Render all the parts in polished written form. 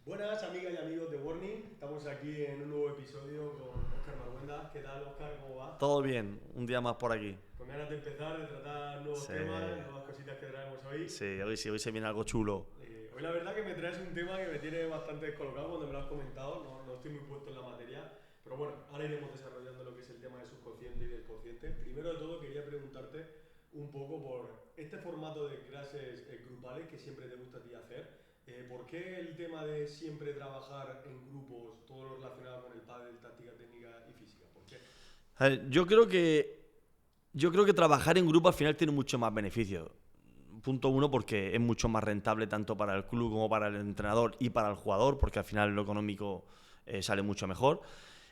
Buenas amigas y amigos de Warning, estamos aquí en un nuevo episodio con Óscar Marguenda. ¿Qué tal, Óscar? ¿Cómo va? Todo bien, un día más por aquí. Con ganas de empezar, de tratar nuevos Sí, temas, nuevas cositas que traemos hoy. sí, hoy se viene algo chulo. Hoy la verdad que me traes un tema que me tiene bastante descolocado cuando me lo has comentado, no estoy muy puesto en la materia, pero bueno, ahora iremos desarrollando lo que es el tema del subconsciente y del consciente. Primero de todo quería preguntarte un poco por este formato de clases grupales que siempre te gusta a ti hacer. ¿Por qué el tema de siempre trabajar en grupos, todo lo relacionado con el pádel, táctica, técnica y física? ¿Por qué? A ver, yo creo que trabajar en grupo al final tiene mucho más beneficios. Punto uno, porque es mucho más rentable tanto para el club como para el entrenador y para el jugador, porque al final lo económico sale mucho mejor.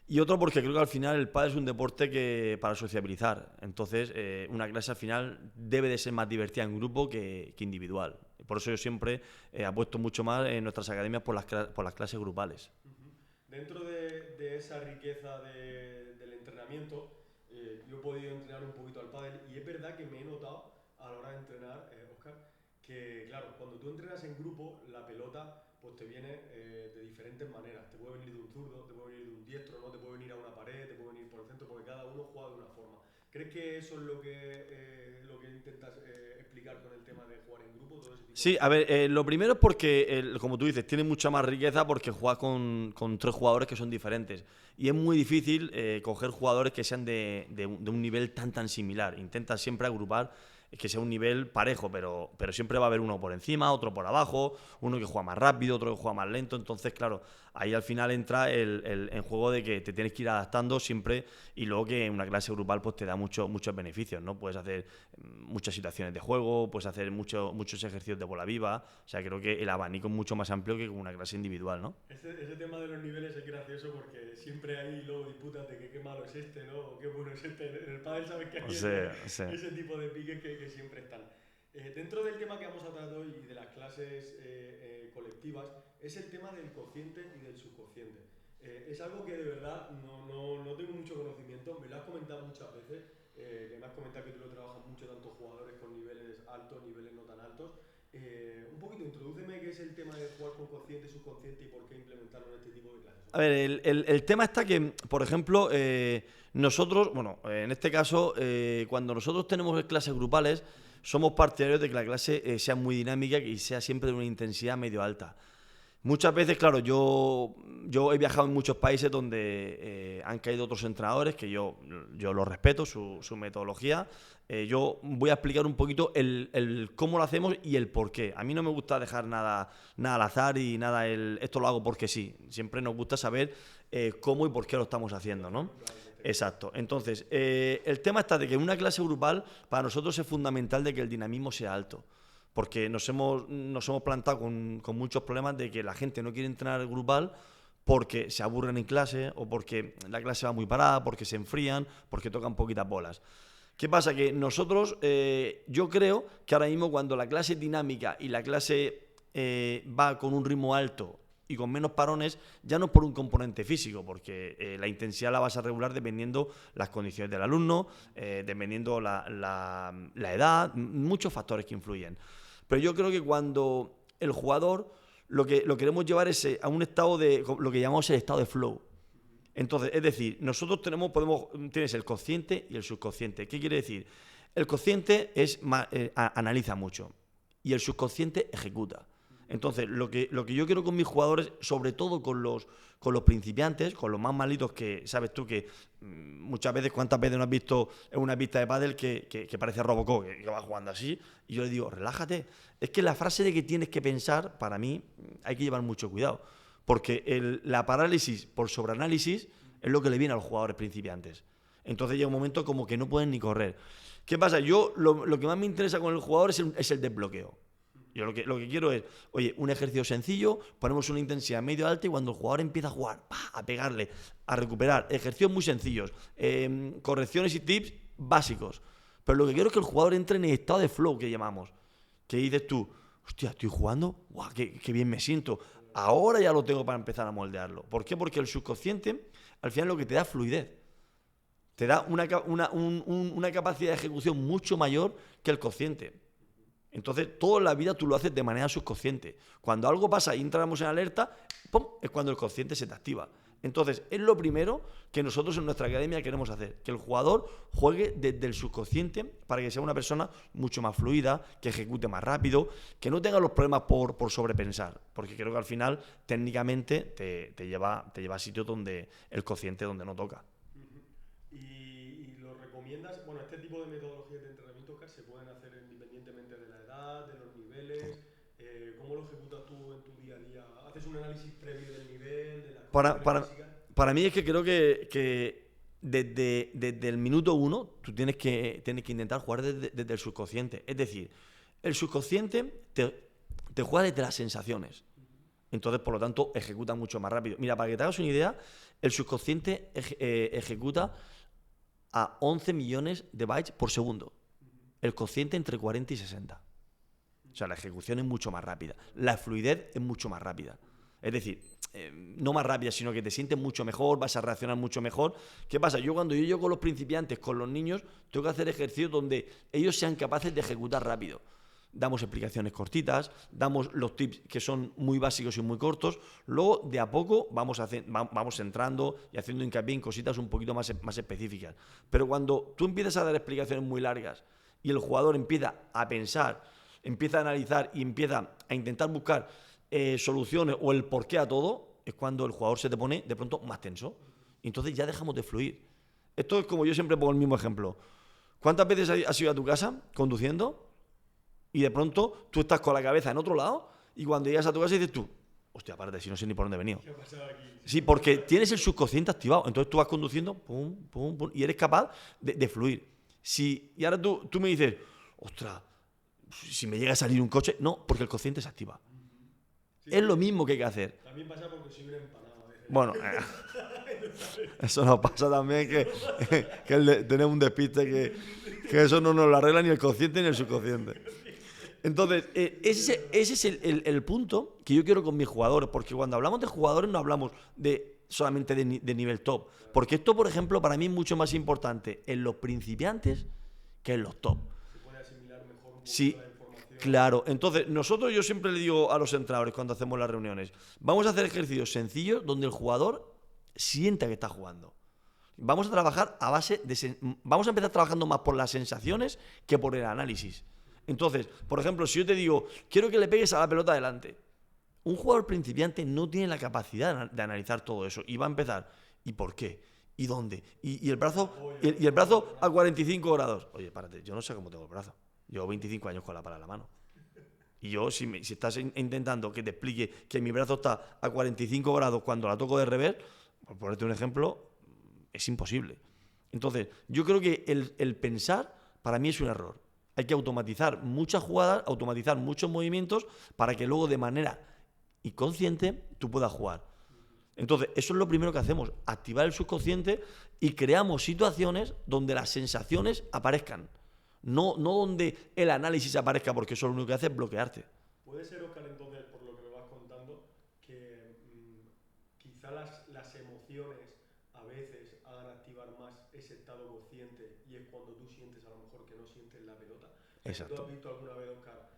Y otro, porque creo que al final el pádel es un deporte que para sociabilizar. Entonces, una clase al final debe de ser más divertida en grupo que individual. Por eso yo siempre apuesto mucho más en nuestras academias por las clases grupales. Ujú. Dentro de esa riqueza del entrenamiento, yo he podido entrenar un poquito al pádel y es verdad que me he notado a la hora de entrenar, Oscar, que claro, cuando tú entrenas en grupo, la pelota pues te viene de diferentes maneras. Te puede venir de un zurdo, te puede venir de un diestro, ¿no? Te puede venir a una pared, te puede venir por el centro, porque cada uno juega de una forma. ¿Crees que eso es lo que intentas explicar con el tema de jugar en grupo, todo ese tipo de Sí, a cosas? ver, lo primero es porque, como tú dices, tiene mucha más riqueza porque juegas con tres jugadores que son diferentes. Y es muy difícil coger jugadores que sean de un nivel tan similar. Intenta siempre agrupar que sea un nivel parejo, pero siempre va a haber uno por encima, otro por abajo, uno que juega más rápido, otro que juega más lento. Entonces, claro, ahí al final entra en juego de que te tienes que ir adaptando siempre y luego que una clase grupal pues te da muchos beneficios, ¿no? Puedes hacer muchas situaciones de juego, puedes hacer muchos ejercicios de bola viva. O sea, creo que el abanico es mucho más amplio que con una clase individual, ¿no? Ese tema de los niveles es gracioso porque siempre hay luego disputas de que qué malo es este, ¿no? O qué bueno es este. En el pádel sabes que O hay sea, o sea. ese tipo de piques que siempre están. Dentro del tema que vamos a tratar hoy y de las clases colectivas, es el tema del consciente y del subconsciente. Es algo que de verdad no tengo mucho conocimiento, me lo has comentado muchas veces, que me has comentado que tú lo trabajas mucho, tanto jugadores con niveles altos, niveles no tan altos. Un poquito, introdúceme qué es el tema de jugar con consciente y subconsciente y por qué implementarlo en este tipo de clases. A ver, el tema está que, por ejemplo, nosotros, bueno, en este caso, cuando nosotros tenemos clases grupales, somos partidarios de que la clase sea muy dinámica y sea siempre de una intensidad medio alta. Muchas veces, claro, yo he viajado en muchos países donde han caído otros entrenadores que yo los respeto, su metodología. Yo voy a explicar un poquito el cómo lo hacemos y el por qué. A mí no me gusta dejar nada al azar y nada esto lo hago porque sí. Siempre nos gusta saber cómo y por qué lo estamos haciendo, ¿no? Claro, contexto. Exacto. Entonces, el tema está de que en una clase grupal para nosotros es fundamental de que el dinamismo sea alto porque nos hemos plantado con muchos problemas de que la gente no quiere entrenar grupal porque se aburren en clase o porque la clase va muy parada, porque se enfrían, porque tocan poquitas bolas. ¿Qué pasa? Que nosotros, yo creo que ahora mismo cuando la clase es dinámica y la clase va con un ritmo alto y con menos parones, ya no es por un componente físico, porque la intensidad la vas a regular dependiendo las condiciones del alumno, dependiendo la edad, muchos factores que influyen. Pero yo creo que cuando el jugador lo queremos llevar es a un estado de lo que llamamos el estado de flow. Entonces, es decir, nosotros tienes el consciente y el subconsciente. ¿Qué quiere decir? El consciente analiza mucho y el subconsciente ejecuta. Entonces, lo que yo quiero con mis jugadores, sobre todo con los principiantes, con los más malitos que, sabes tú, que muchas veces, ¿cuántas veces no has visto en una pista de pádel que parece Robocop, que va jugando así? Y yo le digo, relájate. Es que la frase de que tienes que pensar, para mí, hay que llevar mucho cuidado. Porque la parálisis por sobreanálisis es lo que le viene a los jugadores principiantes. Entonces llega un momento como que no pueden ni correr. ¿Qué pasa? Yo lo que más me interesa con el jugador es el desbloqueo. Yo lo que quiero es, oye, un ejercicio sencillo, ponemos una intensidad medio alta y cuando el jugador empieza a jugar, ¡pah!, a pegarle, a recuperar, ejercicios muy sencillos, correcciones y tips básicos. Pero lo que quiero es que el jugador entre en el estado de flow que llamamos. Que dices tú, hostia, estoy jugando, guau, qué bien me siento. Ahora ya lo tengo para empezar a moldearlo. ¿Por qué? Porque el subconsciente, al final, lo que te da fluidez. Te da una capacidad de ejecución mucho mayor que el consciente. Entonces, toda la vida tú lo haces de manera subconsciente. Cuando algo pasa y entramos en alerta, ¡pum!, es cuando el consciente se te activa. Entonces, es lo primero que nosotros en nuestra academia queremos hacer, que el jugador juegue desde el subconsciente para que sea una persona mucho más fluida, que ejecute más rápido, que no tenga los problemas por sobrepensar, porque creo que al final técnicamente te lleva a sitios donde el consciente donde no toca. ¿Y lo recomiendas? Bueno, este tipo de metodologías de entrenamiento, Oscar, se pueden hacer independientemente de la edad, de los niveles. ¿Cómo lo ejecutas tú en tu día a día? ¿Haces un análisis previo del nivel, de las condiciones físicas? Para mí es que creo que desde el minuto 1 tú tienes que intentar jugar desde el subconsciente. Es decir, el subconsciente te juega desde las sensaciones. Entonces, por lo tanto, ejecuta mucho más rápido. Mira, para que te hagas una idea, el subconsciente ejecuta a 11 millones de bytes por segundo. El consciente entre 40 y 60. O sea, la ejecución es mucho más rápida. La fluidez es mucho más rápida. Es decir, no más rápida, sino que te sientes mucho mejor, vas a reaccionar mucho mejor. ¿Qué pasa? Cuando yo con los principiantes, con los niños, tengo que hacer ejercicios donde ellos sean capaces de ejecutar rápido. Damos explicaciones cortitas, damos los tips que son muy básicos y muy cortos. Luego, de a poco, vamos entrando y haciendo hincapié en cositas un poquito más específicas. Pero cuando tú empiezas a dar explicaciones muy largas y el jugador empieza a pensar, empieza a analizar y empieza a intentar buscar soluciones o el porqué a todo, es cuando el jugador se te pone de pronto más tenso. Y entonces ya dejamos de fluir. Esto es como yo siempre pongo el mismo ejemplo. ¿Cuántas veces has ido a tu casa conduciendo y de pronto tú estás con la cabeza en otro lado y cuando llegas a tu casa dices tú, hostia, párate, si no sé ni por dónde he venido? ¿Qué ha pasado aquí? Sí, porque tienes el subconsciente activado. Entonces tú vas conduciendo, pum, pum, pum, y eres capaz de fluir. Y ahora tú me dices, ostras, si me llega a salir un coche, no, porque el consciente se activa. Sí, es lo mismo que hay que hacer. También pasa porque soy un empanado a veces. Bueno, eso nos pasa también, que tenemos un despiste que eso no nos lo arregla ni el consciente ni el subconsciente. Entonces, ese es el punto que yo quiero con mis jugadores, porque cuando hablamos de jugadores no hablamos solamente de nivel top. Porque esto, por ejemplo, para mí es mucho más importante en los principiantes que en los top. Se puede asimilar mejor un poco Sí, la información. claro. Entonces, yo siempre le digo a los entrenadores cuando hacemos las reuniones, vamos a hacer ejercicios sencillos donde el jugador sienta que está jugando. Vamos a trabajar vamos a empezar trabajando más por las sensaciones que por el análisis. Entonces, por ejemplo, si yo te digo, quiero que le pegues a la pelota adelante, un jugador principiante no tiene la capacidad de analizar todo eso y va a empezar, ¿y por qué? ¿Y dónde? ¿Y el brazo? ¿Y el brazo a 45 grados? Oye, párate, yo no sé cómo tengo el brazo. Llevo 25 años con la pala en la mano. Y yo, si estás intentando que te explique que mi brazo está a 45 grados cuando la toco de revés, por ponerte un ejemplo, es imposible. Entonces, yo creo que el pensar para mí es un error. Hay que automatizar muchas jugadas, automatizar muchos movimientos para que luego de manera inconsciente tú puedas jugar. Entonces, eso es lo primero que hacemos, activar el subconsciente y creamos situaciones donde las sensaciones aparezcan. No donde el análisis aparezca, porque eso lo único que hace es bloquearte. Puede ser, Oscar, entonces, por lo que me vas contando, que quizá las emociones a veces hagan activar más ese estado consciente y es cuando tú sientes a lo mejor que no sientes la pelota. Exacto. ¿Tú has visto alguna vez, Oscar?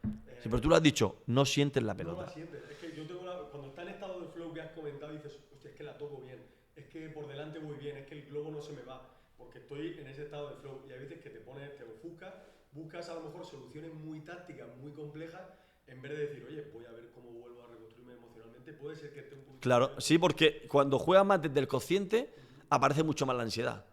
Sí, pero tú lo has dicho, no sientes la No pelota. la sientes. Es que yo tengo cuando está en estado de flow que has comentado dices, hostia, es que la toco bien, es que por delante voy bien, es que el globo no se me va, porque estoy en ese estado de flow y hay veces que te ofuscas, buscas a lo mejor soluciones muy tácticas, muy complejas, en vez de decir, oye, voy a ver cómo vuelvo a reconstruirme emocionalmente, puede ser que esté un poquito... Claro, sí, porque cuando juegas más desde el consciente, aparece mucho más la ansiedad.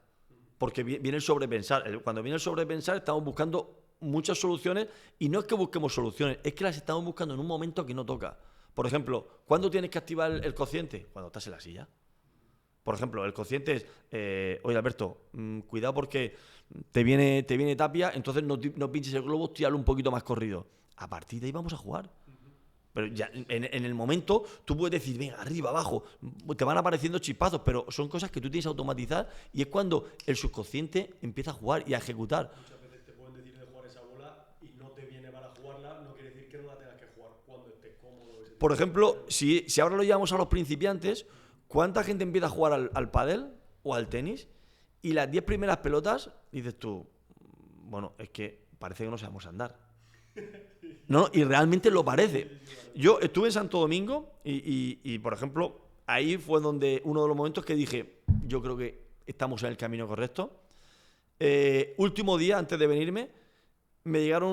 Porque viene el sobrepensar. Cuando viene el sobrepensar, estamos buscando muchas soluciones y no es que busquemos soluciones, es que las estamos buscando en un momento que no toca. Por ejemplo, ¿cuándo tienes que activar el consciente? Cuando estás en la silla. Por ejemplo, el consciente es, oye Alberto, cuidado porque te viene Tapia, entonces no pinches el globo, tíralo un poquito más corrido. A partir de ahí vamos a jugar. Pero ya en el momento tú puedes decir, venga, arriba, abajo, te van apareciendo chispazos, pero son cosas que tú tienes que automatizar y es cuando el subconsciente empieza a jugar y a ejecutar. Muchas veces te pueden decir de jugar esa bola y no te viene para jugarla, no quiere decir que no la tengas que jugar cuando estés cómodo. Por ejemplo, si ahora lo llevamos a los principiantes, ¿cuánta gente empieza a jugar al pádel o al tenis? Y las 10 primeras pelotas, dices tú, bueno, es que parece que no sabemos andar. No, y realmente lo parece. Yo estuve en Santo Domingo y, por ejemplo, ahí fue donde uno de los momentos que dije, yo creo que estamos en el camino correcto. Último día, antes de venirme, me llegó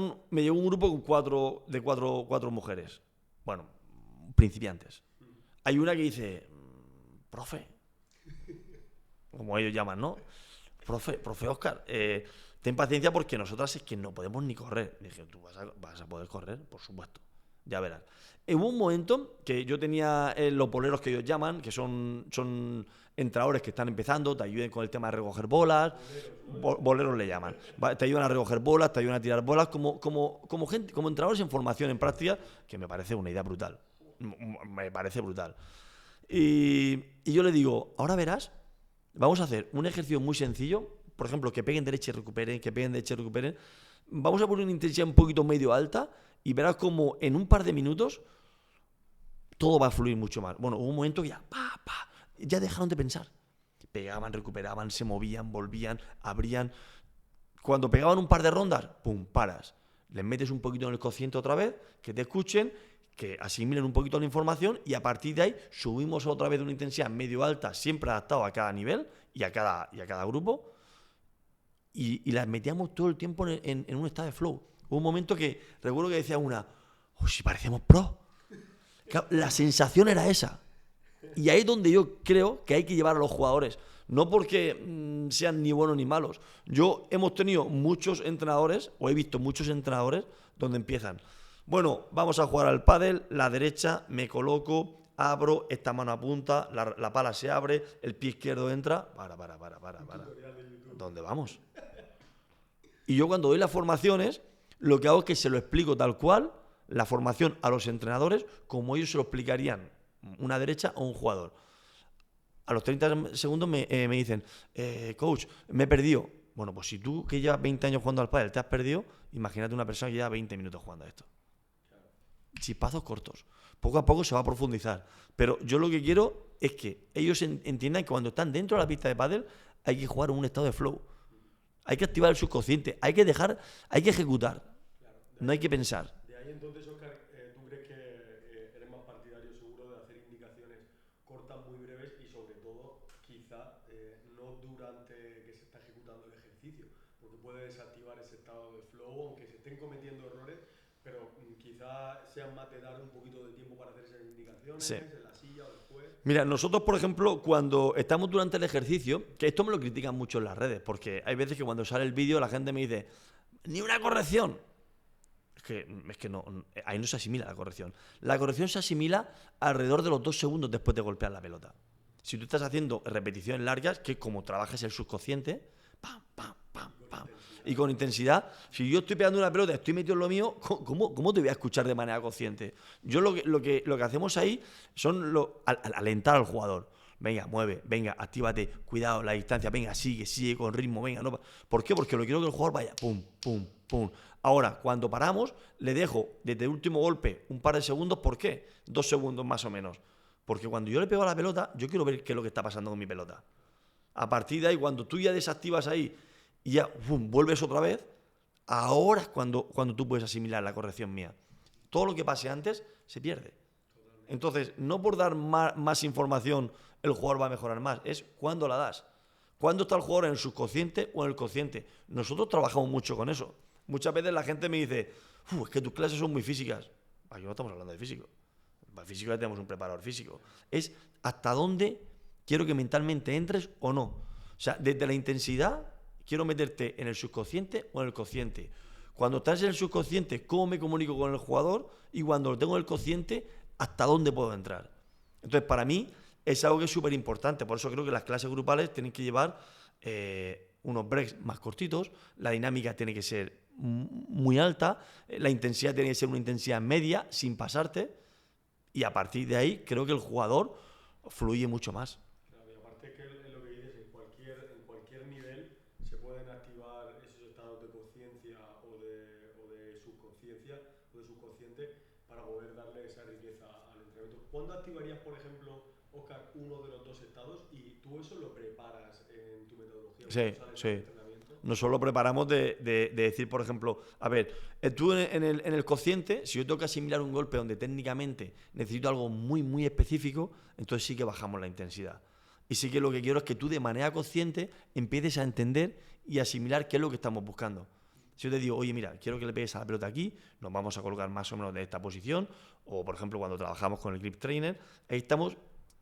un grupo con cuatro mujeres. Bueno, principiantes. Hay una que dice, profe, como ellos llaman, ¿no? Profe Óscar, ten paciencia porque nosotras es que no podemos ni correr. Dije, ¿tú vas a poder correr? Por supuesto, ya verás. Hubo un momento que yo tenía los boleros que ellos llaman, que son entrenadores que están empezando, te ayudan con el tema de recoger bolas, boleros le llaman. Te ayudan a recoger bolas, te ayudan a tirar bolas, como gente, como entrenadores en formación, en práctica, que me parece una idea brutal. Me parece brutal. Y yo le digo, ahora verás, vamos a hacer un ejercicio muy sencillo, por ejemplo, que peguen derecha y recuperen, que peguen derecha y recuperen. Vamos a poner una intensidad un poquito medio alta y verás como en un par de minutos todo va a fluir mucho más. Bueno, hubo un momento que ya dejaron de pensar. Pegaban, recuperaban, se movían, volvían, abrían. Cuando pegaban un par de rondas, pum, paras. Les metes un poquito en el cociente otra vez, que te escuchen, que asimilen un poquito la información y a partir de ahí subimos otra vez de una intensidad medio alta, siempre adaptado a cada nivel y a cada grupo y las metíamos todo el tiempo en un estado de flow. Hubo un momento que recuerdo que decía una, si parecemos pro. Claro, la sensación era esa. Y ahí es donde yo creo que hay que llevar a los jugadores. No porque sean ni buenos ni malos. Hemos tenido muchos entrenadores, o he visto muchos entrenadores, donde empiezan. Bueno, vamos a jugar al pádel, la derecha, me coloco, abro, esta mano apunta, la pala se abre, el pie izquierdo entra. Para. ¿Dónde vamos? Y yo cuando doy las formaciones, lo que hago es que se lo explico tal cual, la formación a los entrenadores, como ellos se lo explicarían una derecha o un jugador. A los 30 segundos me dicen, coach, me he perdido. Bueno, pues si tú que llevas 20 años jugando al pádel te has perdido, imagínate una persona que lleva 20 minutos jugando a esto. Chispazos cortos. Poco a poco se va a profundizar. Pero yo lo que quiero es que ellos entiendan que cuando están dentro de la pista de pádel hay que jugar en un estado de flow. Hay que activar el subconsciente. Hay que ejecutar. No hay que pensar. De ahí entonces, Óscar, ¿tú crees que eres más partidario seguro de hacer indicaciones cortas, muy breves y sobre todo quizá no durante que se está ejecutando el ejercicio? Porque puede desactivar ese estado de flow, aunque se estén cometiendo errores, pero quizá sean más de dar un poquito de tiempo para hacer esas indicaciones, Sí. en la silla o después. Mira, nosotros, por ejemplo, cuando estamos durante el ejercicio, que esto me lo critican mucho en las redes, porque hay veces que cuando sale el vídeo la gente me dice, ni una corrección. Es que no, ahí no se asimila la corrección. La corrección se asimila alrededor de los 2 segundos después de golpear la pelota. Si tú estás haciendo repeticiones largas, que es como trabajas el subconsciente, pam, pam, pam, pam, y con intensidad, si yo estoy pegando una pelota, estoy metido en lo mío, ¿cómo te voy a escuchar de manera consciente? Yo lo que hacemos ahí son alentar al jugador. Venga, mueve, venga, actívate, cuidado, la distancia, venga, sigue con ritmo, venga. No. ¿Por qué? Porque lo quiero que el jugador vaya pum, pum, pum. Ahora, cuando paramos, le dejo desde el último golpe un par de segundos. ¿Por qué? 2 segundos más o menos. Porque cuando yo le pego a la pelota, yo quiero ver qué es lo que está pasando con mi pelota. A partir de ahí, cuando tú ya desactivas ahí y ya vuelves otra vez, ahora es cuando tú puedes asimilar la corrección mía. Todo lo que pase antes se pierde. Entonces, no por dar más información el jugador va a mejorar más, es cuándo la das. ¿Cuándo está el jugador en el subconsciente o en el consciente? Nosotros trabajamos mucho con eso. Muchas veces la gente me dice, es que tus clases son muy físicas. Aquí no estamos hablando de físico. Para físico ya tenemos un preparador físico. Es hasta dónde quiero que mentalmente entres o no. O sea, desde la intensidad quiero meterte en el subconsciente o en el consciente. Cuando estás en el subconsciente, cómo me comunico con el jugador, y cuando lo tengo en el consciente, hasta dónde puedo entrar. Entonces, para mí es algo que es súper importante. Por eso creo que las clases grupales tienen que llevar unos breaks más cortitos, la dinámica tiene que ser muy alta, la intensidad tiene que ser una intensidad media, sin pasarte, y a partir de ahí creo que el jugador fluye mucho más. Claro, y aparte que es lo que dices, en cualquier nivel se pueden activar esos estados de conciencia o de subconsciencia o de subconsciente para poder darle esa riqueza al entrenamiento. ¿Cuándo activarías, por ejemplo, Óscar, uno de los dos estados y tú eso lo preparas en tu metodología? Sí, sí. Entrenamiento? nosotros lo preparamos de decir, por ejemplo, a ver, tú en el cociente, si yo tengo que asimilar un golpe donde técnicamente necesito algo muy, muy específico, entonces sí que bajamos la intensidad. Y sí que lo que quiero es que tú de manera consciente empieces a entender y asimilar qué es lo que estamos buscando. Si yo te digo, oye, mira, quiero que le pegues a la pelota aquí, nos vamos a colocar más o menos de esta posición, o por ejemplo cuando trabajamos con el grip trainer, ahí estamos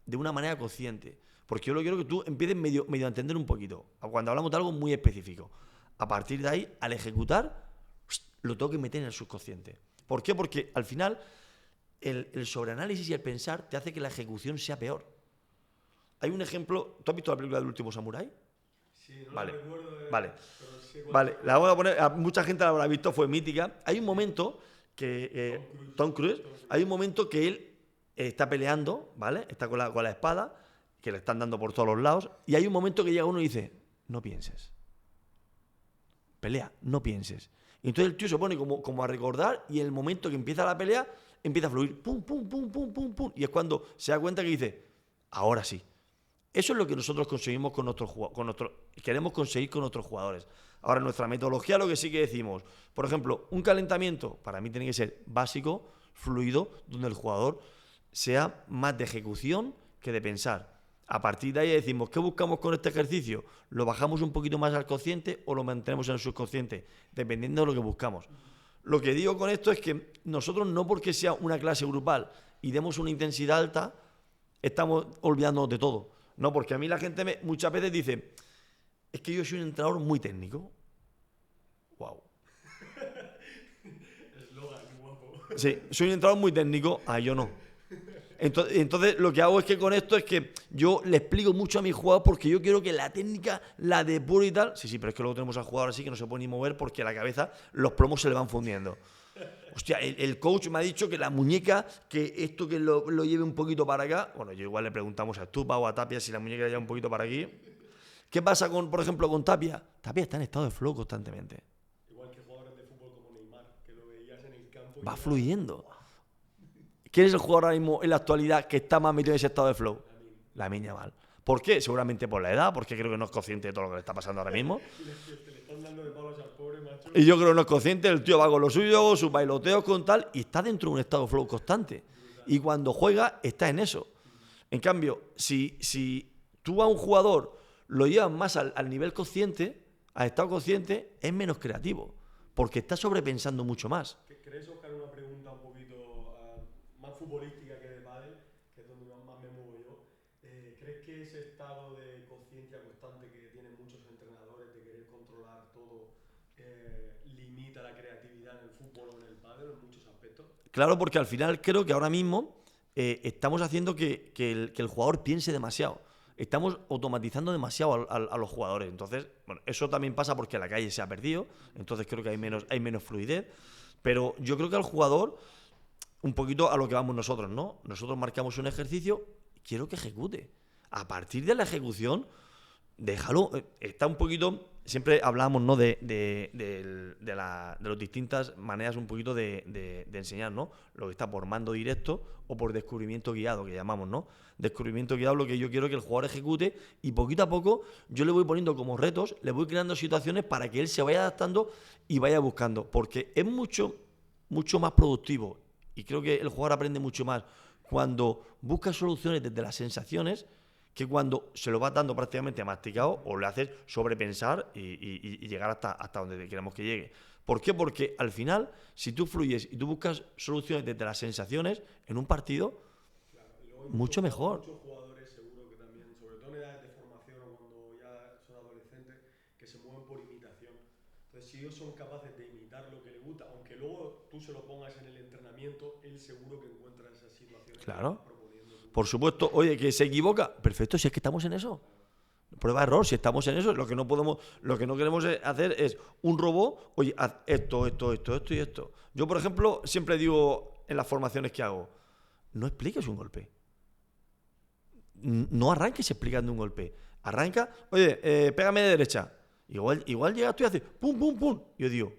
de una manera consciente. Porque yo lo quiero que tú empieces medio a entender un poquito, cuando hablamos de algo muy específico. A partir de ahí, al ejecutar, lo tengo que meter en el subconsciente. ¿Por qué? Porque al final el sobreanálisis y el pensar te hace que la ejecución sea peor. Hay un ejemplo, ¿tú has visto la película del último samurái? Sí, no vale. la recuerdo. Vale. Vale, la voy a poner, mucha gente la habrá visto, fue mítica. Hay un momento que Tom Cruise, hay un momento que él está peleando, ¿vale? Está con la espada, que le están dando por todos los lados, y hay un momento que llega uno y dice, no pienses. Pelea, no pienses. Y entonces el tío se pone como a recordar, y en el momento que empieza la pelea, empieza a fluir, pum, pum, pum, pum, pum, pum, y es cuando se da cuenta que dice, ahora sí. Eso es lo que nosotros conseguimos queremos conseguir con nuestros jugadores. Ahora, nuestra metodología, lo que sí que decimos, por ejemplo, un calentamiento, para mí tiene que ser básico, fluido, donde el jugador sea más de ejecución que de pensar. A partir de ahí decimos, ¿qué buscamos con este ejercicio? ¿Lo bajamos un poquito más al consciente o lo mantenemos en el subconsciente? Dependiendo de lo que buscamos. Lo que digo con esto es que nosotros no porque sea una clase grupal y demos una intensidad alta, estamos olvidándonos de todo. No, porque a mí la gente muchas veces dice, es que yo soy un entrenador muy técnico. Wow. Eslogan, guapo. Sí, soy un entrenador muy técnico. Yo no. Entonces lo que hago es que con esto es que yo le explico mucho a mis jugadores porque yo quiero que la técnica la depure y tal. Sí, pero es que luego tenemos al jugador así que no se puede ni mover porque a la cabeza los plomos se le van fundiendo. Hostia, el coach me ha dicho que la muñeca, que esto que lo lleve un poquito para acá. Bueno, yo igual le preguntamos a Stupa o a Tapia si la muñeca la lleva un poquito para aquí. ¿Qué pasa, por ejemplo, con Tapia? Tapia está en estado de flow constantemente. Igual que jugadores de fútbol como Neymar, que lo veías en el campo. Va fluyendo. ¿Quién es el jugador ahora mismo en la actualidad que está más metido en ese estado de flow? Lamine Yamal. ¿Por qué? Seguramente por la edad, porque creo que no es consciente de todo lo que le está pasando ahora mismo. Y yo creo que no es consciente, el tío va con lo suyo, sus bailoteos con tal, y está dentro de un estado de flow constante. Y cuando juega, está en eso. En cambio, si tú a un jugador lo llevas más al nivel consciente, al estado consciente, es menos creativo, porque está sobrepensando mucho más. ¿Crees, Óscar, una pregunta un poquito más futbolística que de pádel, que es donde más me muevo yo? ¿Crees que ese estado de conciencia constante que tienen muchos entrenadores de querer controlar todo limita la creatividad en el fútbol o en el pádel en muchos aspectos? Claro, porque al final creo que ahora mismo estamos haciendo que el jugador piense demasiado. Estamos automatizando demasiado a los jugadores. Entonces, bueno, eso también pasa porque la calle se ha perdido. Entonces creo que hay menos fluidez. Pero yo creo que al jugador, un poquito a lo que vamos nosotros, ¿no? Nosotros marcamos un ejercicio, quiero que ejecute. A partir de la ejecución, déjalo. Está un poquito... Siempre hablamos, ¿no? de las distintas maneras un poquito de enseñar, ¿no? Lo que está por mando directo o por descubrimiento guiado, que llamamos, ¿no? Descubrimiento guiado, lo que yo quiero que el jugador ejecute, y poquito a poco yo le voy poniendo como retos, le voy creando situaciones para que él se vaya adaptando y vaya buscando, porque es mucho más productivo, y creo que el jugador aprende mucho más cuando busca soluciones desde las sensaciones que cuando se lo vas dando prácticamente masticado o le haces sobrepensar y llegar hasta donde queremos que llegue. ¿Por qué? Porque al final, si tú fluyes y tú buscas soluciones desde las sensaciones en un partido, claro, mucho mejor. Muchos jugadores seguro que también, sobre todo en edades de formación o cuando ya son adolescentes, que se mueven por imitación. Entonces, si ellos son capaces de imitar lo que les gusta, aunque luego tú se lo pongas en el entrenamiento, él seguro que encuentra esas situaciones. Claro. Por supuesto, oye, que se equivoca, perfecto, si es que estamos en eso. Prueba error, si estamos en eso, lo que no queremos hacer es un robot, oye, haz esto y esto. Yo, por ejemplo, siempre digo en las formaciones que hago, no expliques un golpe. No arranques explicando un golpe. Arranca, oye, pégame de derecha. Igual llegas tú y haces pum, pum, pum. Yo digo,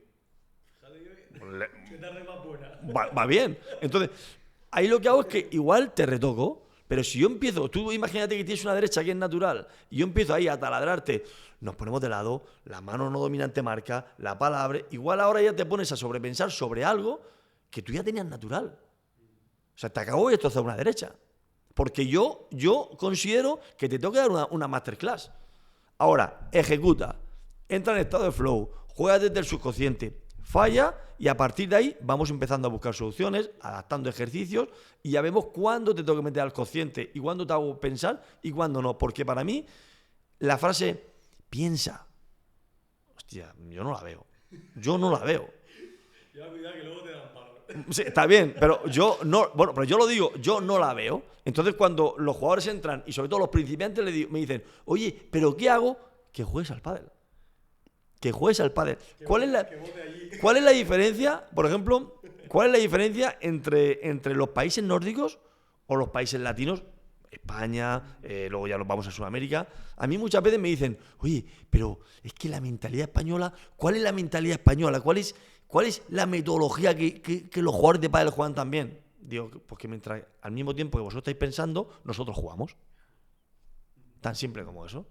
¿qué tarde más buena? Va bien. Entonces, ahí lo que hago es que igual te retoco, Pero si yo empiezo, tú imagínate que tienes una derecha que es natural, y yo empiezo ahí a taladrarte, nos ponemos de lado, la mano no dominante marca, la palabra, igual ahora ya te pones a sobrepensar sobre algo que tú ya tenías natural. O sea, te acabo de destrozar una derecha. Porque yo considero que te tengo que dar una masterclass. Ahora, ejecuta, entra en estado de flow, juega desde el subconsciente, falla y a partir de ahí vamos empezando a buscar soluciones, adaptando ejercicios y ya vemos cuándo te tengo que meter al consciente y cuándo te hago pensar y cuándo no. Porque para mí la frase piensa, hostia, yo no la veo. Yo no la veo. Ya cuidado que luego te dan palo. Sí, está bien, pero yo no, bueno, pero yo lo digo, yo no la veo. Entonces cuando los jugadores entran y sobre todo los principiantes me dicen, oye, ¿pero qué hago? Que juegues al pádel. Que juegues al pádel. ¿Cuál es la diferencia, por ejemplo, cuál es la diferencia entre los países nórdicos o los países latinos? España, luego ya nos vamos a Sudamérica. A mí muchas veces me dicen, oye, pero es que la mentalidad española, ¿cuál es la mentalidad española? ¿Cuál es la metodología que los jugadores de pádel juegan también? Digo, porque mientras al mismo tiempo que vosotros estáis pensando, nosotros jugamos. Tan simple como eso.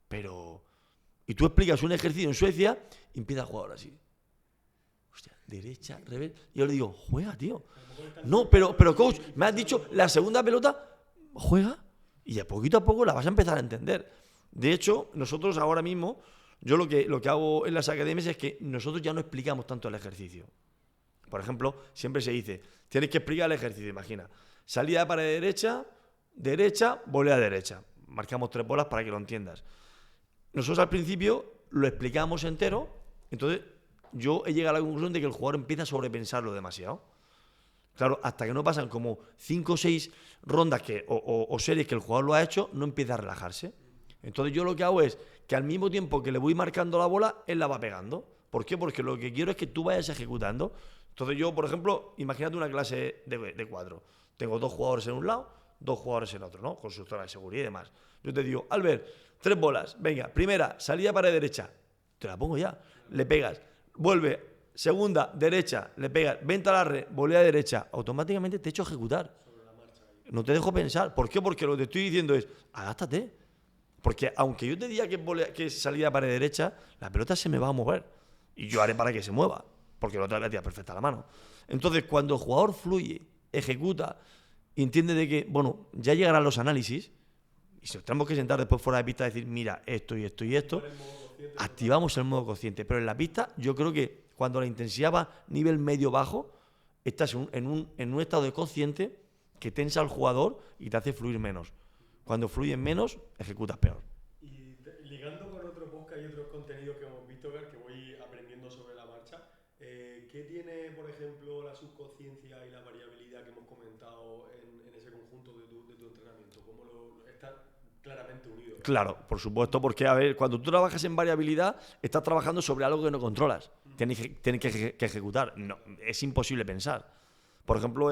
Pero... Y tú explicas un ejercicio en Suecia y empieza a jugar así. Hostia, derecha, revés. Y yo le digo, juega, tío. No, pero coach, me has dicho, la segunda pelota, juega. Y de poquito a poco la vas a empezar a entender. De hecho, nosotros ahora mismo, yo lo que hago en las academias es que nosotros ya no explicamos tanto el ejercicio. Por ejemplo, siempre se dice, tienes que explicar el ejercicio, imagina. Salida de pared derecha, volea derecha. Marcamos 3 bolas para que lo entiendas. Nosotros al principio lo explicamos entero, entonces yo he llegado a la conclusión de que el jugador empieza a sobrepensarlo demasiado. Claro, hasta que no pasan como 5 o 6 rondas o series que el jugador lo ha hecho, no empieza a relajarse. Entonces yo lo que hago es que al mismo tiempo que le voy marcando la bola, él la va pegando. ¿Por qué? Porque lo que quiero es que tú vayas ejecutando. Entonces yo, por ejemplo, imagínate una clase de 4. Tengo 2 jugadores en un lado, 2 jugadores en otro, ¿no? Con su zona de seguridad y demás. Yo te digo, Albert, 3 bolas, venga, primera, salida para derecha, te la pongo ya, le pegas, vuelve, segunda, derecha, le pegas, venta a la red, volea derecha, automáticamente te echo a ejecutar. No te dejo pensar. ¿Por qué? Porque lo que te estoy diciendo es, adáptate. Porque aunque yo te diga que es salida para derecha, la pelota se me va a mover. Y yo haré para que se mueva, porque la otra vez tira perfecta la mano. Entonces, cuando el jugador fluye, ejecuta, y entiende de que, bueno, ya llegarán los análisis, y si nos tenemos que sentar después fuera de pista y decir, mira, esto y esto y esto, activamos el modo consciente. Pero en la pista, yo creo que cuando la intensidad va nivel medio-bajo, estás en un estado de consciente que tensa al jugador y te hace fluir menos. Cuando fluyen menos, ejecutas peor. Y ligando con otro podcast y otros contenidos que hemos visto, que voy aprendiendo sobre la marcha, ¿qué tiene, por ejemplo, la subconsciencia y la variabilidad que hemos comentado en ese conjunto de tu entrenamiento? ¿Cómo está claramente unido? Claro, por supuesto, porque a ver, cuando tú trabajas en variabilidad, estás trabajando sobre algo que no controlas. Tienes que ejecutar. No, es imposible pensar. Por ejemplo,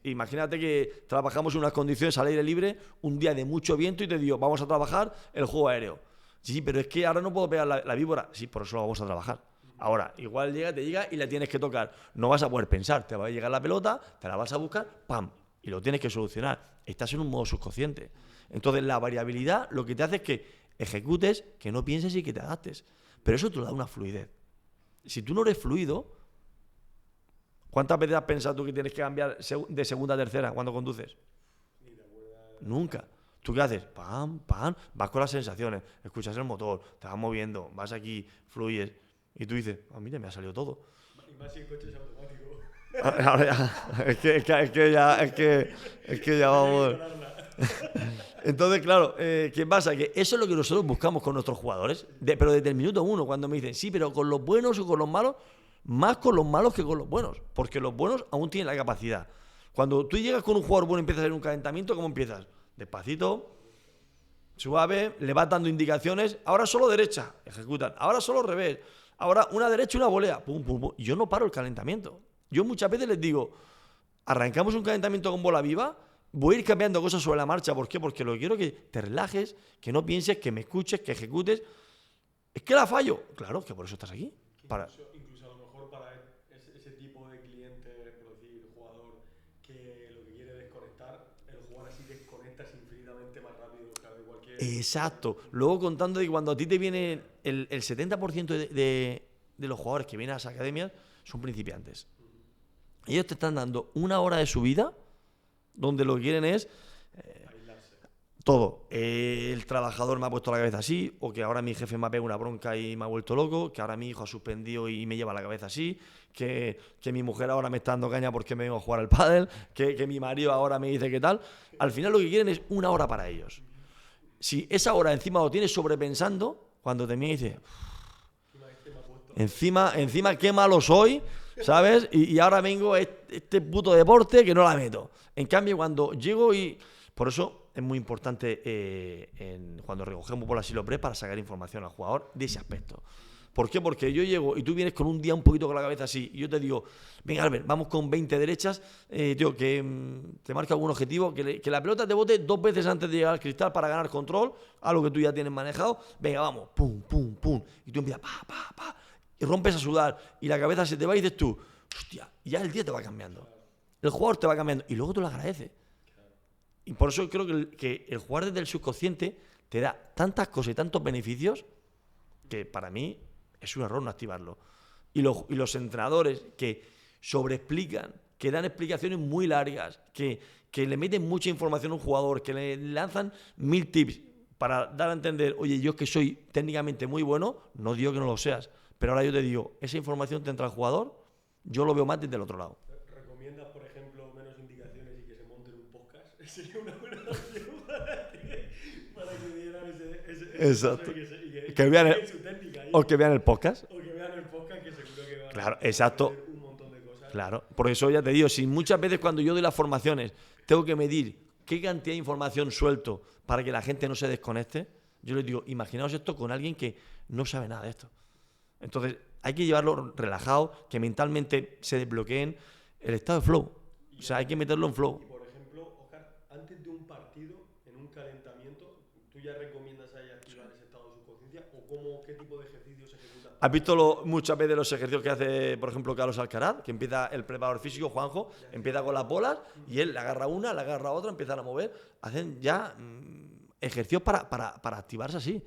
imagínate que trabajamos en unas condiciones al aire libre, un día de mucho viento y te digo, vamos a trabajar el juego aéreo. Sí, pero es que ahora no puedo pegar la víbora. Sí, por eso lo vamos a trabajar. Ahora, igual te llega y la tienes que tocar. No vas a poder pensar, te va a llegar la pelota, te la vas a buscar, ¡pam! Y lo tienes que solucionar. Estás en un modo subconsciente. Entonces, la variabilidad lo que te hace es que ejecutes, que no pienses y que te adaptes. Pero eso te lo da una fluidez. Si tú no eres fluido, ¿cuántas veces has pensado tú que tienes que cambiar de segunda a tercera cuando conduces? Nunca. ¿Tú qué haces? Pam, pam, vas con las sensaciones, escuchas el motor, te vas moviendo, vas aquí, fluyes, y tú dices, mira, me ha salido todo. Y más si el coche es automático. Es que ya vamos. Entonces, claro, ¿qué pasa? Que eso es lo que nosotros buscamos con nuestros jugadores, pero desde el minuto 1, cuando me dicen, sí, pero con los buenos o con los malos, más con los malos que con los buenos, porque los buenos aún tienen la capacidad. Cuando tú llegas con un jugador bueno y empiezas a hacer un calentamiento, ¿cómo empiezas? Despacito, suave, le vas dando indicaciones, ahora solo derecha, ejecutan, ahora solo revés, ahora una derecha y una volea, pum, pum, pum. Y yo no paro el calentamiento. Yo muchas veces les digo, arrancamos un calentamiento con bola viva, voy a ir cambiando cosas sobre la marcha. ¿Por qué? Porque lo que quiero es que te relajes, que no pienses, que me escuches, que ejecutes. Es que la fallo. Claro, que por eso estás aquí. Incluso a lo mejor para ese tipo de cliente, por decir, jugador, que lo que quiere es desconectar jugar así desconectas infinitamente más rápido, claro, de cualquier... Exacto. Luego contando de que cuando a ti te viene el 70% de los jugadores que vienen a las academias son principiantes. Ellos te están dando una hora de su vida donde lo que quieren es todo. El trabajador me ha puesto la cabeza así, o que ahora mi jefe me ha pegado una bronca y me ha vuelto loco, que ahora mi hijo ha suspendido y me lleva la cabeza así, que mi mujer ahora me está dando caña porque me vengo a jugar al pádel, que mi marido ahora me dice qué tal. Al final lo que quieren es una hora para ellos. Si esa hora encima lo tienes sobrepensando, cuando termina dices, encima qué malo soy, ¿sabes? Y ahora vengo a este puto deporte que no la meto. En cambio, cuando llego y... Por eso es muy importante cuando recogemos por la Silopre para sacar información al jugador de ese aspecto. ¿Por qué? Porque yo llego y tú vienes con un día un poquito con la cabeza así y yo te digo, venga Albert, vamos con 20 derechas, tío, que te marca algún objetivo, que la pelota te bote 2 veces antes de llegar al cristal para ganar control, algo que tú ya tienes manejado, venga, vamos, pum, pum, pum, y tú empiezas, pa, pa, pa, y rompes a sudar y la cabeza se te va y dices tú, hostia, y ya el día te va cambiando. El jugador te va cambiando y luego tú lo agradeces. Y por eso creo que el jugar desde el subconsciente te da tantas cosas y tantos beneficios que para mí es un error no activarlo. Y los entrenadores que sobreexplican, que dan explicaciones muy largas, que le meten mucha información a un jugador, que le lanzan 1000 tips para dar a entender, oye, yo que soy técnicamente muy bueno, no digo que no lo seas, pero ahora yo te digo, esa información te entra al jugador, yo lo veo más desde el otro lado. ¿Recomiendas, por ejemplo, menos indicaciones y que se monten un podcast? Sería una buena opción para que dieran ese exacto. Que vean su técnica. O que vean el podcast. O que vean el podcast, que seguro que van claro, a exacto. aprender un montón de cosas. Claro, por eso ya te digo, si muchas veces cuando yo doy las formaciones tengo que medir qué cantidad de información suelto para que la gente no se desconecte, yo les digo, imaginaos esto con alguien que no sabe nada de esto. Entonces, hay que llevarlo relajado, que mentalmente se desbloqueen el estado de flow. O sea, hay que meterlo en flow. Y por ejemplo, Oscar, antes de un partido, en un calentamiento, ¿tú ya recomiendas ahí activar ese estado de subconsciencia? ¿O qué tipo de ejercicios ejecutas? ¿Has visto muchas veces los ejercicios que hace, por ejemplo, Carlos Alcaraz? Que empieza el preparador físico, Juanjo, empieza con las bolas y él le agarra una, le agarra otra, empiezan a mover. Hacen ya ejercicios para activarse así.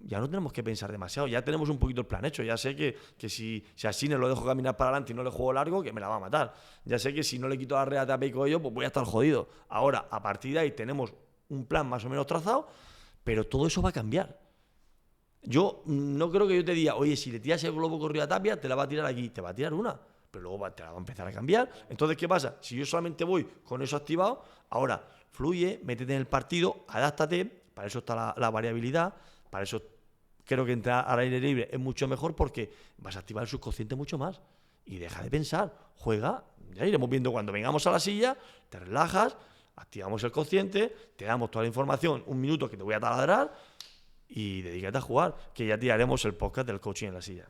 Ya no tenemos que pensar demasiado, ya tenemos un poquito el plan hecho. Ya sé que si a Sinner lo dejo caminar para adelante y no le juego largo, que me la va a matar. Ya sé que si no le quito la regata a Peco yo, pues voy a estar jodido. Ahora, a partir de ahí tenemos un plan más o menos trazado, pero todo eso va a cambiar. Yo no creo que yo te diga, oye, si le tiras el globo corrido a Tapia, te la va a tirar aquí, te va a tirar una, pero luego te la va a empezar a cambiar. Entonces, ¿qué pasa? Si yo solamente voy con eso activado, ahora fluye, métete en el partido, adáptate, para eso está la variabilidad, para eso creo que entrar al aire libre es mucho mejor porque vas a activar el subconsciente mucho más. Y deja de pensar, juega, ya iremos viendo cuando vengamos a la silla, te relajas, activamos el consciente, te damos toda la información, 1 minuto que te voy a taladrar y dedícate a jugar, que ya tiraremos el podcast del coaching en la silla.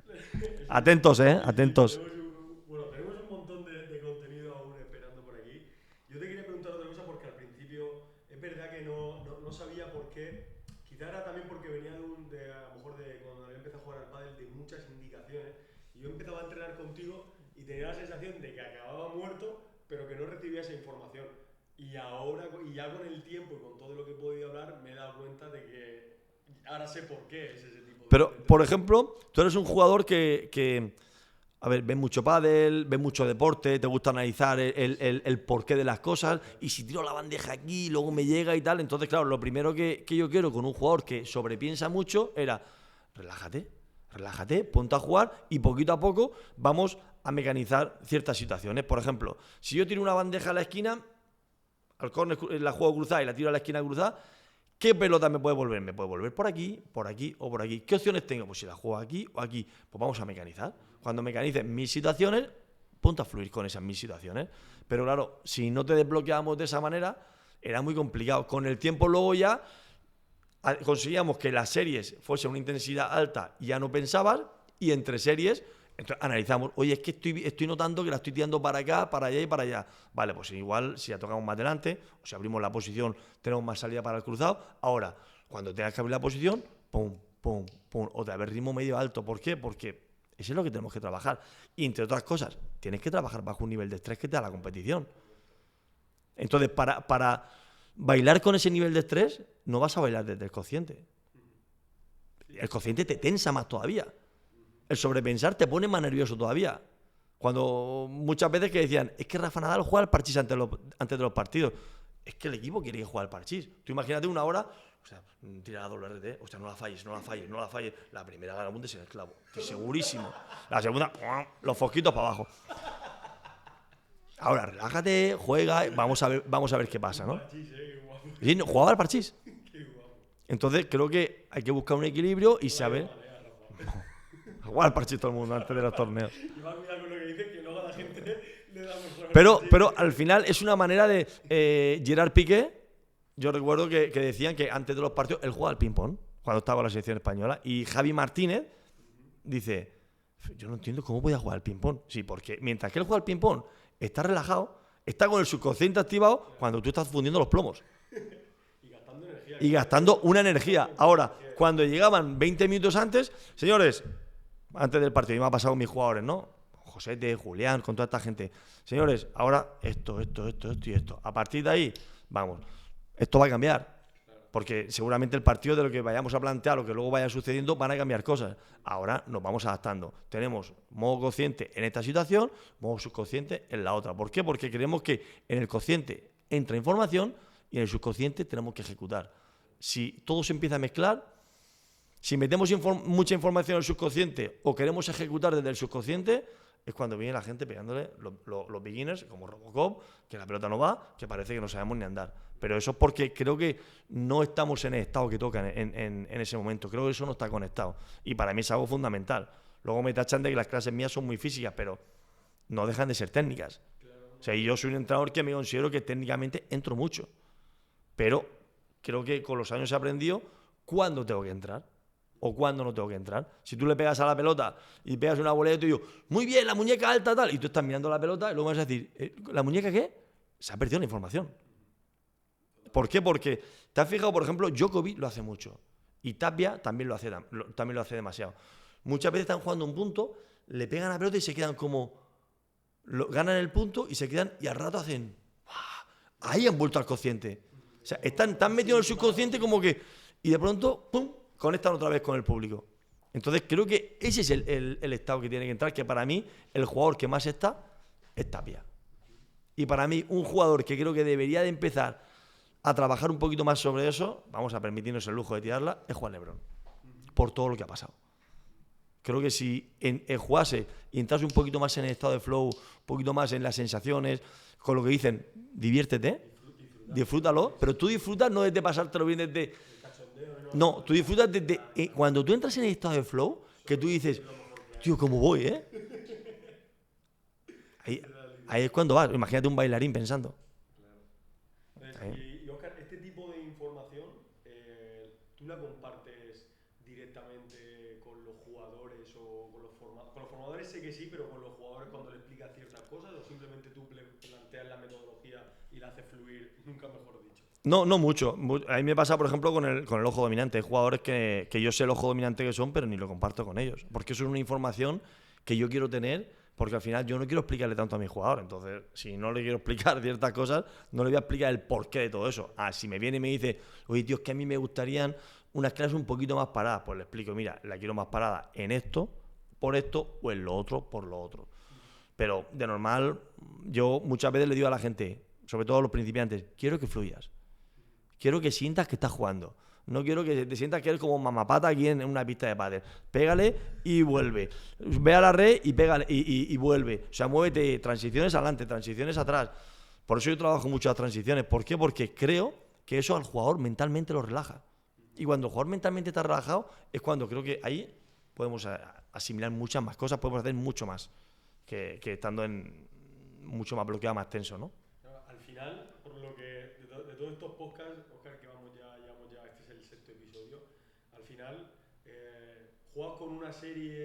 Atentos, atentos. Tenemos un montón de contenido aún esperando por aquí. Yo te quería preguntar otra cosa porque al principio es verdad que no sabía por qué. Quizá era también porque venía a lo mejor de cuando había empezado a jugar al pádel de muchas indicaciones y yo empezaba a entrenar contigo y tenía la sensación de que acababa muerto pero que no recibía esa información. Y ahora, y ya con el tiempo y con todo lo que he podido hablar, me he dado cuenta de que ahora sé por qué es ese tipo de... Pero, por ejemplo, tú eres un jugador que a ver, ves mucho pádel, ves mucho deporte, te gusta analizar el porqué de las cosas, y si tiro la bandeja aquí, luego me llega y tal. Entonces, claro, lo primero que yo quiero con un jugador que sobrepiensa mucho era, relájate, ponte a jugar y poquito a poco vamos a mecanizar ciertas situaciones. Por ejemplo, si yo tiro una bandeja a la esquina, al córner la juego cruzada y la tiro a la esquina cruzada, ¿qué pelota me puede volver? Me puede volver por aquí o por aquí. ¿Qué opciones tengo? Pues si la juego aquí o aquí, pues vamos a mecanizar. Cuando mecanices 1000 situaciones, ponte a fluir con esas 1000 situaciones. Pero claro, si no te desbloqueábamos de esa manera, era muy complicado. Con el tiempo luego ya conseguíamos que las series fuesen una intensidad alta y ya no pensabas, y entre series entonces analizamos, oye, es que estoy notando que la estoy tirando para acá, para allá y para allá. Vale, pues igual si la tocamos más delante, o si abrimos la posición, tenemos más salida para el cruzado. Ahora, cuando tengas que abrir la posición, pum, pum, pum, otra vez ritmo medio alto. ¿Por qué? Porque eso es lo que tenemos que trabajar. Y entre otras cosas, tienes que trabajar bajo un nivel de estrés que te da la competición. Entonces, para bailar con ese nivel de estrés, no vas a bailar desde el cociente. El cociente te tensa más todavía. El sobrepensar te pone más nervioso todavía. Cuando muchas veces que decían, es que Rafa Nadal juega al parchís antes de los partidos. Es que el equipo quiere que juegue al parchís. Tú imagínate una hora, o sea, tira la WRT, o sea, no la falles. La primera gana el mundo sin el clavo. Estoy segurísimo. La segunda, los fosquitos para abajo. Ahora, relájate, juega, vamos a ver qué pasa, ¿no? Sí, no, jugaba al parchís. Entonces, creo que hay que buscar un equilibrio y saber. Jugar al parchís todo el mundo antes de los torneos. Y va a cuidar con lo que dice, que luego a la gente le da mejor. Pero al final es una manera de. Gerard Piqué, yo recuerdo que decían que antes de los partidos él jugaba al ping-pong, cuando estaba con la selección española. Y Javi Martínez dice: yo no entiendo cómo podía jugar al ping-pong. Sí, porque mientras que él juega al ping-pong, está relajado, está con el subconsciente activado cuando tú estás fundiendo los plomos. Y gastando una energía. Ahora, cuando llegaban 20 minutos antes, señores, antes del partido, y me ha pasado con mis jugadores, ¿no? Josete, Julián, con toda esta gente. Señores, ahora esto y esto. A partir de ahí, vamos, esto va a cambiar. Porque seguramente el partido de lo que vayamos a plantear, lo que luego vaya sucediendo, van a cambiar cosas. Ahora nos vamos adaptando. Tenemos modo consciente en esta situación, modo subconsciente en la otra. ¿Por qué? Porque creemos que en el consciente entra información y en el subconsciente tenemos que ejecutar. Si todo se empieza a mezclar, si metemos mucha información en el subconsciente o queremos ejecutar desde el subconsciente, es cuando viene la gente pegándole los beginners, como Robocop, que la pelota no va, que parece que no sabemos ni andar. Pero eso es porque creo que no estamos en el estado que toca en ese momento. Creo que eso no está conectado. Y para mí es algo fundamental. Luego me tachan de que las clases mías son muy físicas, pero no dejan de ser técnicas. O sea, y yo soy un entrenador que me considero que técnicamente entro mucho. Pero creo que con los años he aprendido cuándo tengo que entrar o cuándo no tengo que entrar. Si tú le pegas a la pelota y pegas una volea y tú digo, muy bien, la muñeca alta, tal, y tú estás mirando la pelota y luego vas a decir, ¿la muñeca qué? Se ha perdido la información. ¿Por qué? Porque te has fijado, por ejemplo, Djokovic lo hace mucho y Tapia también lo hace demasiado. Muchas veces están jugando un punto, le pegan a la pelota y se quedan como... ganan el punto y se quedan y al rato hacen... Ahí han vuelto al consciente. O sea, están tan metidos en el subconsciente como que... Y de pronto, ¡pum!, conectan otra vez con el público. Entonces creo que ese es el estado que tiene que entrar, que para mí el jugador que más está es Tapia. Y para mí un jugador que creo que debería de empezar a trabajar un poquito más sobre eso, vamos a permitirnos el lujo de tirarla, es Juan Lebrón. Por todo lo que ha pasado. Creo que si jugase y entrase un poquito más en el estado de flow, un poquito más en las sensaciones, con lo que dicen, diviértete, disfrútalo, pero tú disfrutas no desde pasártelo bien desde... No, tú disfrutas desde... cuando tú entras en el estado de flow, que tú dices, tío, ¿cómo voy, Ahí es cuando vas. Imagínate un bailarín pensando. Y Óscar, este tipo de información, ¿tú la compartes directamente con los jugadores o con los formadores? Con los formadores sé que sí, pero con los jugadores cuando le explicas ciertas cosas, o simplemente tú planteas la metodología y la haces fluir, nunca mejor dicho. No mucho. A mí me pasa, por ejemplo, con el ojo dominante. Hay jugadores que yo sé el ojo dominante que son, pero ni lo comparto con ellos. Porque eso es una información que yo quiero tener, porque al final yo no quiero explicarle tanto a mi jugador. Entonces, si no le quiero explicar ciertas cosas, no le voy a explicar el porqué de todo eso. Si me viene y me dice, oye, tío, es que a mí me gustarían unas clases un poquito más paradas, pues le explico, mira, la quiero más parada en esto, por esto, o en lo otro, por lo otro. Pero de normal, yo muchas veces le digo a la gente, sobre todo a los principiantes, quiero que fluyas. Quiero que sientas que estás jugando. No quiero que te sientas que eres como mamapata aquí en una pista de pádel. Pégale y vuelve. Ve a la red y pégale y vuelve. O sea, muévete, transiciones adelante, transiciones atrás. Por eso yo trabajo mucho las transiciones. ¿Por qué? Porque creo que eso al jugador mentalmente lo relaja. Y cuando el jugador mentalmente está relajado es cuando creo que ahí podemos asimilar muchas más cosas, podemos hacer mucho más que estando mucho más bloqueado, más tenso, ¿no? Al final, por lo que de todos estos podcasts, Óscar, que llevamos ya, este es el sexto episodio, al final juegas con una serie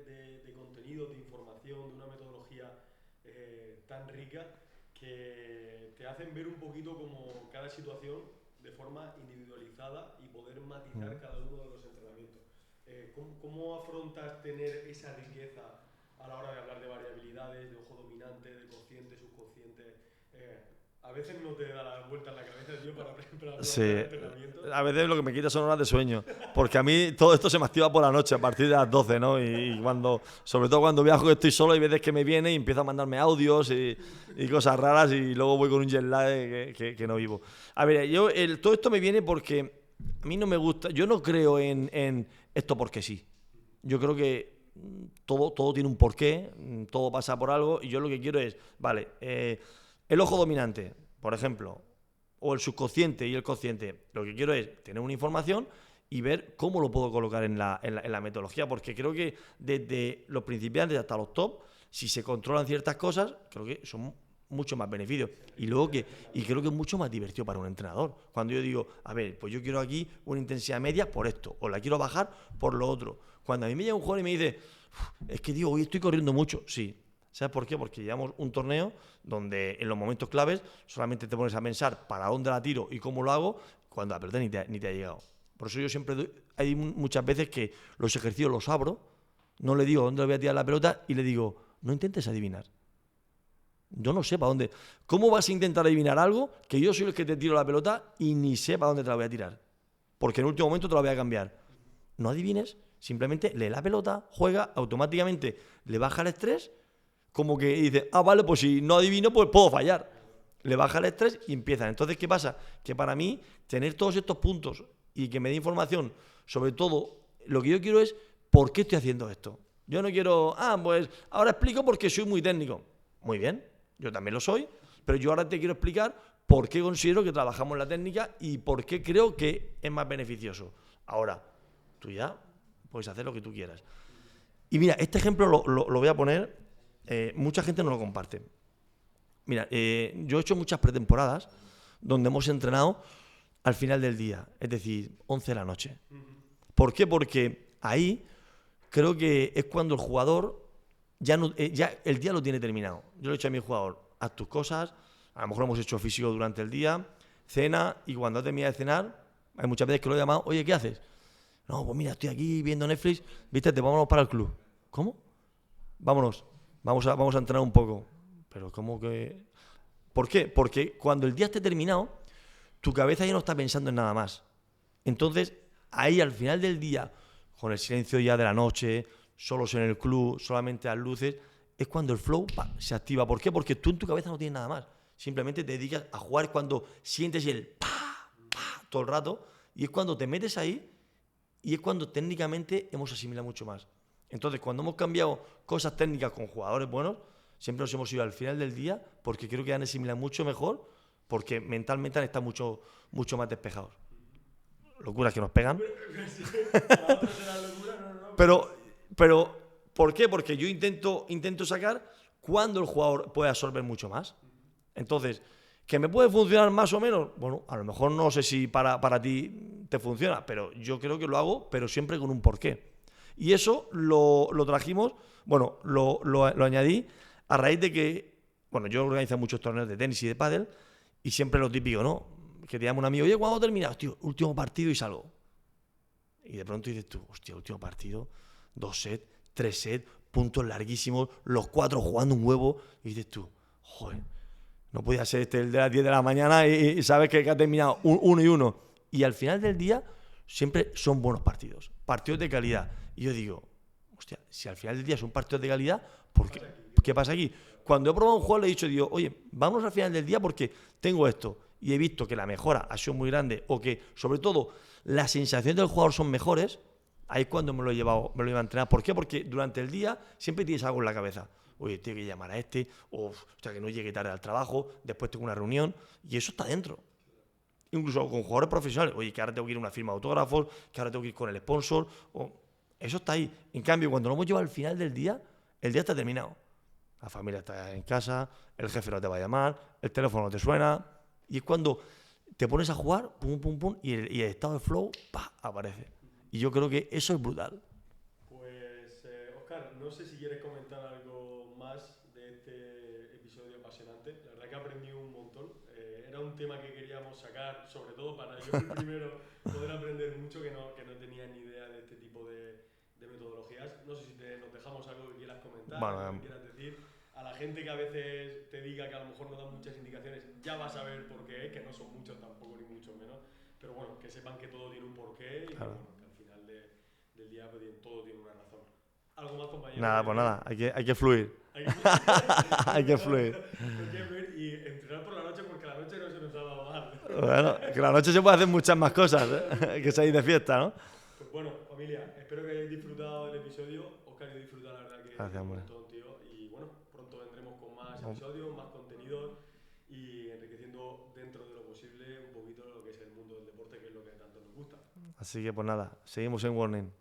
de contenidos, de información, de una metodología tan rica que te hacen ver un poquito como cada situación de forma individualizada y poder matizar cada uno de los entrenamientos. ¿Cómo afrontas tener esa riqueza a la hora de hablar de variabilidades, de ojo dominante, de consciente, subconsciente? A veces no te da la vuelta en la cabeza, tío, para Sí, el entrenamiento. a veces lo que me quita son horas de sueño, porque a mí todo esto se me activa por la noche, a partir de las 12, ¿no? Y cuando, sobre todo cuando viajo que estoy solo, hay veces que me viene y empiezo a mandarme audios y cosas raras y luego voy con un jet lag que no vivo. A ver, todo esto me viene porque a mí no me gusta, yo no creo en esto porque sí. Yo creo que todo tiene un porqué, todo pasa por algo y yo lo que quiero es, vale, el ojo dominante, por ejemplo, o el subconsciente y el consciente, lo que quiero es tener una información y ver cómo lo puedo colocar en la metodología, porque creo que desde los principiantes hasta los top, si se controlan ciertas cosas, creo que son mucho más beneficios. Y creo que es mucho más divertido para un entrenador. Cuando yo digo, a ver, pues yo quiero aquí una intensidad media por esto, o la quiero bajar por lo otro. Cuando a mí me llega un jugador y me dice, es que digo, hoy estoy corriendo mucho, sí. ¿Sabes por qué? Porque llevamos un torneo donde en los momentos claves solamente te pones a pensar para dónde la tiro y cómo lo hago cuando la pelota ni te ha llegado. Por eso yo siempre hay muchas veces que los ejercicios los abro, no le digo dónde le voy a tirar la pelota y le digo, no intentes adivinar. Yo no sé para dónde. ¿Cómo vas a intentar adivinar algo que yo soy el que te tiro la pelota y ni sé para dónde te la voy a tirar? Porque en el último momento te la voy a cambiar. No adivines, simplemente lee la pelota, juega, automáticamente le baja el estrés. Como que dice, vale, pues si no adivino, pues puedo fallar. Le baja el estrés y empieza. Entonces, ¿qué pasa? Que para mí, tener todos estos puntos y que me dé información, sobre todo, lo que yo quiero es, ¿por qué estoy haciendo esto? Yo no quiero, pues ahora explico porque soy muy técnico. Muy bien, yo también lo soy, pero yo ahora te quiero explicar por qué considero que trabajamos la técnica y por qué creo que es más beneficioso. Ahora, tú ya puedes hacer lo que tú quieras. Y mira, este ejemplo lo voy a poner. Mucha gente no lo comparte. Mira, yo he hecho muchas pretemporadas donde hemos entrenado al final del día, es decir, 11 de la noche. ¿Por qué? Porque ahí creo que es cuando el jugador ya el día lo tiene terminado. Yo le he dicho a mi jugador, haz tus cosas, a lo mejor hemos hecho físico durante el día, cena, y cuando termina de cenar, hay muchas veces que lo he llamado, oye, ¿qué haces? No, pues mira, estoy aquí viendo Netflix, vístete, vámonos para el club. ¿Cómo? Vámonos. Vamos a entrenar un poco. Pero ¿cómo que...? ¿Por qué? Porque cuando el día esté terminado, tu cabeza ya no está pensando en nada más. Entonces, ahí al final del día, con el silencio ya de la noche, solos en el club, solamente las luces, es cuando el flow se activa. ¿Por qué? Porque tú en tu cabeza no tienes nada más. Simplemente te dedicas a jugar cuando sientes el todo el rato, y es cuando te metes ahí y es cuando técnicamente hemos asimilado mucho más. Entonces, cuando hemos cambiado cosas técnicas con jugadores buenos, siempre nos hemos ido al final del día porque creo que han asimilado mucho mejor, porque mentalmente han estado mucho más despejados. Locuras que nos pegan. Pero, ¿por qué? Porque yo intento sacar cuando el jugador puede absorber mucho más. Entonces, ¿que me puede funcionar más o menos? Bueno, a lo mejor no sé si para ti te funciona, pero yo creo que lo hago, pero siempre con un porqué. Y eso lo trajimos, bueno, lo añadí a raíz de que, bueno, yo organizo muchos torneos de tenis y de pádel y siempre lo típico, ¿no? Que te llama un amigo, oye, ¿cuándo terminas? Tío, último partido y salgo. Y de pronto dices tú, hostia, último partido, 2 sets, 3 sets, puntos larguísimos, los 4 jugando un huevo. Y dices tú, joder, no podía ser el de las 10 de la mañana y sabes que ha terminado 1 y 1. Y al final del día siempre son buenos partidos, partidos de calidad. Y yo digo, hostia, si al final del día son partidos de calidad, ¿qué pasa aquí? Cuando he probado un juego le he dicho, digo, oye, vamos al final del día porque tengo esto. Y he visto que la mejora ha sido muy grande o que, sobre todo, las sensaciones del jugador son mejores. Ahí es cuando me lo iba a entrenar. ¿Por qué? Porque durante el día siempre tienes algo en la cabeza. Oye, tengo que llamar a este, o sea, que no llegue tarde al trabajo, después tengo una reunión, y eso está dentro. Incluso con jugadores profesionales, oye, que ahora tengo que ir a una firma de autógrafos, que ahora tengo que ir con el sponsor, eso está ahí. En cambio, cuando lo hemos llevado al final del día, el día está terminado. La familia está en casa, el jefe no te va a llamar, el teléfono no te suena, y es cuando te pones a jugar, pum, pum, pum, y el estado de flow, aparece. Y yo creo que eso es brutal. Pues, Óscar, no sé si quieres comentar algo más de este episodio apasionante. La verdad que aprendí un montón. Era un tema que queríamos sacar, sobre todo para yo el primero poder aprender mucho, que no tenía ni idea de este tipo de metodologías. No sé si nos dejamos algo que quieras comentar, algo que quieras decir. a la gente que a veces te diga que a lo mejor no dan muchas indicaciones, ya vas a ver por qué, que no son muchos tampoco, ni mucho menos. Pero bueno, que sepan que todo tiene un porqué y Claro. que, bueno, que al final del día pues, todo tiene una razón. ¿Algo más, compañero? Nada, pues nada, hay que fluir. Hay Hay que fluir. hay que fluir y entrenar por la noche porque la noche no se nos ha dado mal. Bueno, que la noche se puede hacer muchas más cosas, ¿eh? Que salir de fiesta, ¿no? Pues bueno, familia, espero que hayáis disfrutado del episodio. Oscar, yo he disfrutado la verdad que Gracias, un hombre. montón, tío. Y bueno, pronto vendremos con más episodios, más contenidos y enriqueciendo dentro de lo posible un poquito lo que es el mundo del deporte, que es lo que tanto nos gusta. Así que pues nada, seguimos en Warning.